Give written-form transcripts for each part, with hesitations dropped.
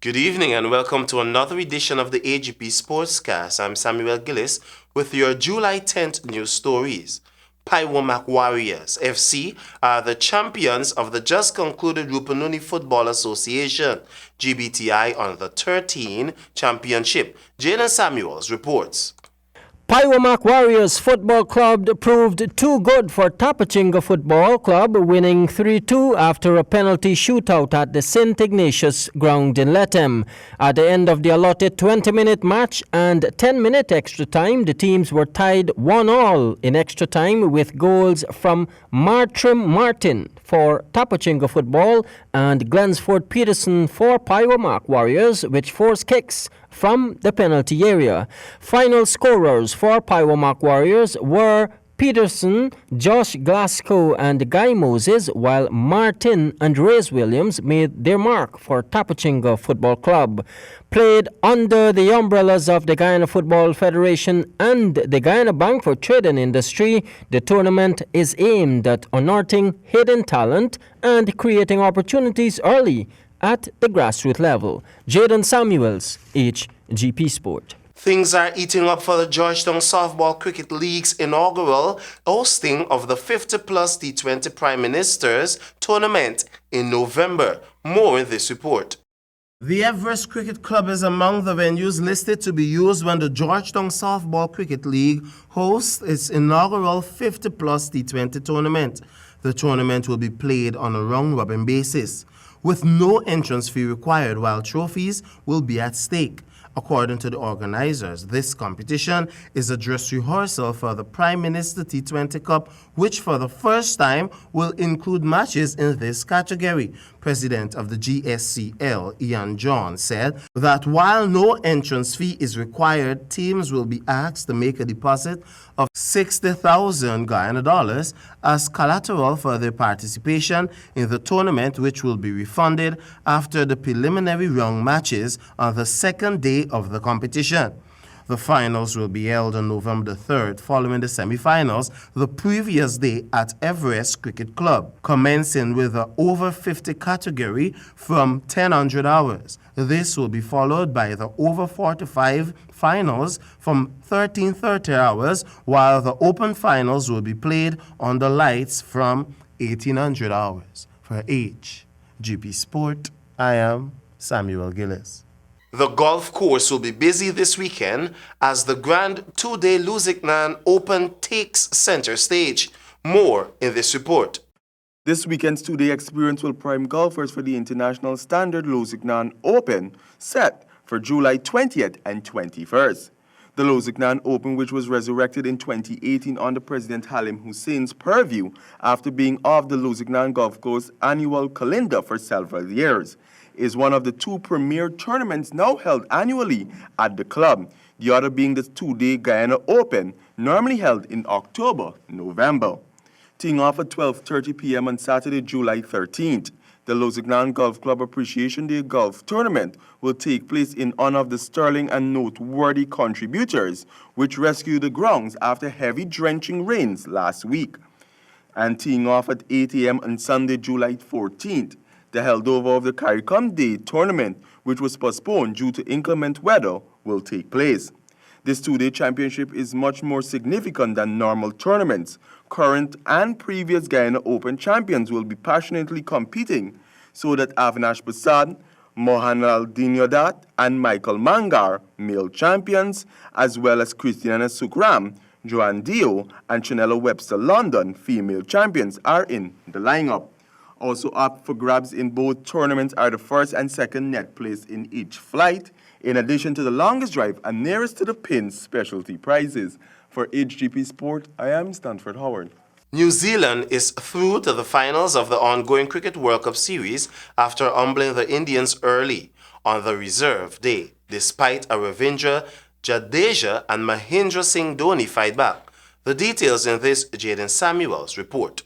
Good evening and welcome to another edition of the AGP Sportscast. I'm Samuel Gillis with your July 10th news stories. Paiwomak Warriors FC are the champions of the just concluded Rupununi Football Association GBTI on the 13 Championship. Jaden Samuels reports. Paiwomak Warriors Football Club proved too good for Tapachinga Football Club, winning 3-2 after a penalty shootout at the St. Ignatius ground in Lethem. At the end of the allotted 20-minute match and 10-minute extra time, the teams were tied 1-1 in extra time with goals from Martrim Martin for Tapachinga Football and Glensford Peterson for Paiwomak Warriors, which forced kicks from the penalty area. Final scorers for Paiwomak Warriors were Peterson, Josh Glasgow and Guy Moses, while Martin and Reyes Williams made their mark for Tapachinga Football Club. Played under the umbrellas of the Guyana Football Federation and the Guyana Bank for Trade and Industry, the tournament is aimed at unearthing hidden talent and creating opportunities early at the grassroots level. Jaden Samuels, HGP Sport. Things are eating up for the Georgetown Softball Cricket League's inaugural hosting of the 50-plus T20 Prime Ministers tournament in November. More in this report. The Everest Cricket Club is among the venues listed to be used when the Georgetown Softball Cricket League hosts its inaugural 50-plus T20 tournament. The tournament will be played on a round-robin basis, with no entrance fee required while trophies will be at stake. According to the organizers, this competition is a dress rehearsal for the Prime Minister T20 Cup, which for the first time will include matches in this category. President of the GSCL, Ian John, said that while no entrance fee is required, teams will be asked to make a deposit of 60,000 Guyana dollars as collateral for their participation in the tournament, which will be refunded after the preliminary round matches on the second day of the competition. The finals will be held on November 3rd, following the semi-finals the previous day at Everest Cricket Club, commencing with the over 50 category from 1000 hours. This will be followed by the over 45 finals from 1330 hours, while the open finals will be played on the lights from 1800 hours. For HGP Sport, I am Samuel Gillis. The golf course will be busy this weekend as the grand two-day Lusignan Open takes center stage. More in this report. This weekend's two-day experience will prime golfers for the International Standard Lusignan Open, set for July 20th and 21st. The Lusignan Open, which was resurrected in 2018 under President Halim Hussein's purview after being off the Lusignan Golf Course annual calendar for several years, is one of the two premier tournaments now held annually at the club, the other being the two-day Guyana Open, normally held in October, November. Teeing off at 12:30 p.m. on Saturday, July 13th, the Lusignan Golf Club Appreciation Day Golf Tournament will take place in honor of the sterling and noteworthy contributors which rescued the grounds after heavy drenching rains last week. And teeing off at 8 a.m. on Sunday, July 14th, the holdover of the CARICOM Day tournament, which was postponed due to inclement weather, will take place. This two-day championship is much more significant than normal tournaments. Current and previous Guyana Open champions will be passionately competing so that Avinash Prasad, Mohanlal Dinyodat, and Michael Mangar, male champions, as well as Christiana Sukram, Joanne Dio, and Chanella Webster London, female champions, are in the lineup. Also up for grabs in both tournaments are the first and second net place in each flight, in addition to the longest drive and nearest to the pin specialty prizes. For HGP Sport, I am Stanford Howard. New Zealand is through to the finals of the ongoing Cricket World Cup Series after humbling the Indians early on the reserve day, despite a Ravindra Jadeja and Mahendra Singh Dhoni fight back. The details in this Jaden Samuels report.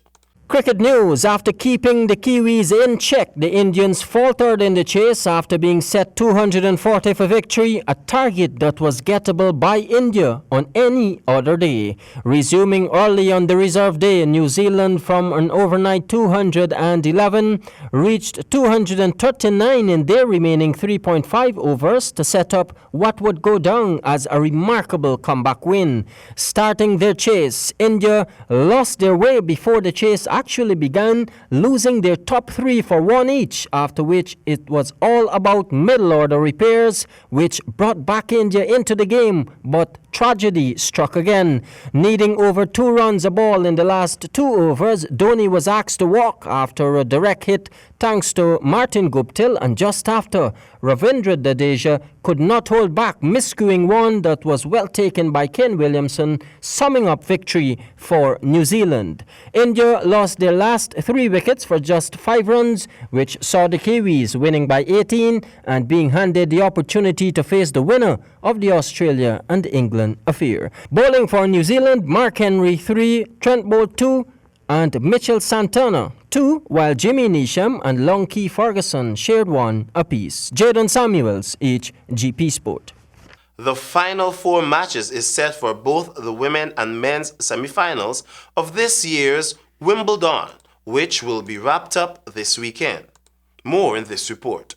Cricket news. After keeping the Kiwis in check, the Indians faltered in the chase after being set 240 for victory, a target that was gettable by India on any other day. Resuming early on the reserve day, New Zealand from an overnight 211 reached 239 in their remaining 3.5 overs to set up what would go down as a remarkable comeback win. Starting their chase, India lost their way before the chase actually began, losing their top three for one each, after which it was all about middle order repairs, which brought back India into the game, but tragedy struck again. Needing over 2 runs a ball in the last 2 overs, Dhoni was asked to walk after a direct hit thanks to Martin Guptill, and just after, Ravindra Jadeja could not hold back, miscuing one that was well taken by Ken Williamson, summing up victory for New Zealand. India lost their last 3 wickets for just 5 runs, which saw the Kiwis winning by 18 and being handed the opportunity to face the winner of the Australia and England affair. Bowling for New Zealand, Mark Henry 3, Trent Boult 2, and Mitchell Santana 2, while Jimmy Neesham and Longkey Ferguson shared 1 apiece. Jadon Samuels, each GP Sport. The final 4 matches is set for both the women and men's semi-finals of this year's Wimbledon, which will be wrapped up this weekend. More in this report.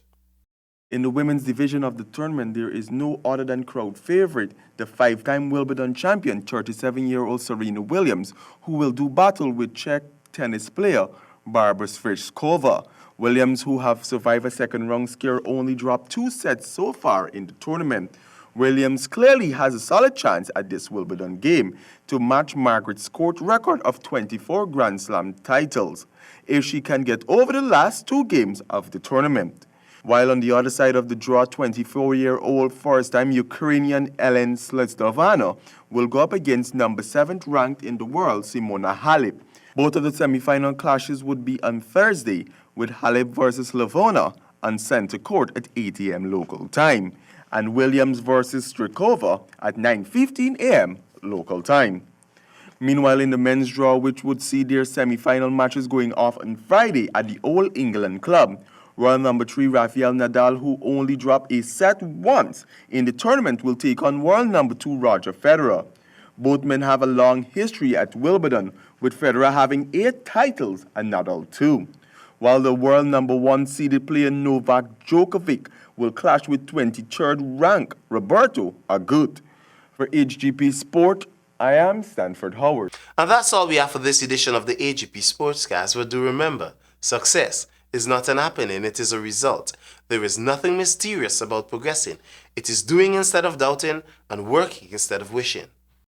In the women's division of the tournament, there is no other than crowd favorite, the 5-time Wimbledon champion, 37-year-old Serena Williams, who will do battle with Czech tennis player Barbara Sviatkova. Williams, who have survived a second-round scare, only dropped 2 sets so far in the tournament. Williams clearly has a solid chance at this Wimbledon game to match Margaret Court's record of 24 Grand Slam titles, if she can get over the last 2 games of the tournament. While on the other side of the draw, 24-year-old first-time Ukrainian Ellen Sletstovana will go up against number 7th ranked in the world, Simona Halep. Both of the semi-final clashes would be on Thursday, with Halep versus Slavona on Center Court at 8 a.m. local time, and Williams versus Strikova at 9:15 a.m. local time. Meanwhile, in the men's draw, which would see their semi-final matches going off on Friday at the Old England Club, World number 3 Rafael Nadal, who only dropped a set once in the tournament, will take on world number 2 Roger Federer. Both men have a long history at Wimbledon, with Federer having 8 titles and Nadal 2. While the world number 1 seeded player Novak Djokovic will clash with 23rd ranked Roberto Agut. For HGP Sport, I am Stanford Howard. And that's all we have for this edition of the HGP Sportscast. But do remember, success is not an happening, it is a result. There is nothing mysterious about progressing. It is doing instead of doubting and working instead of wishing.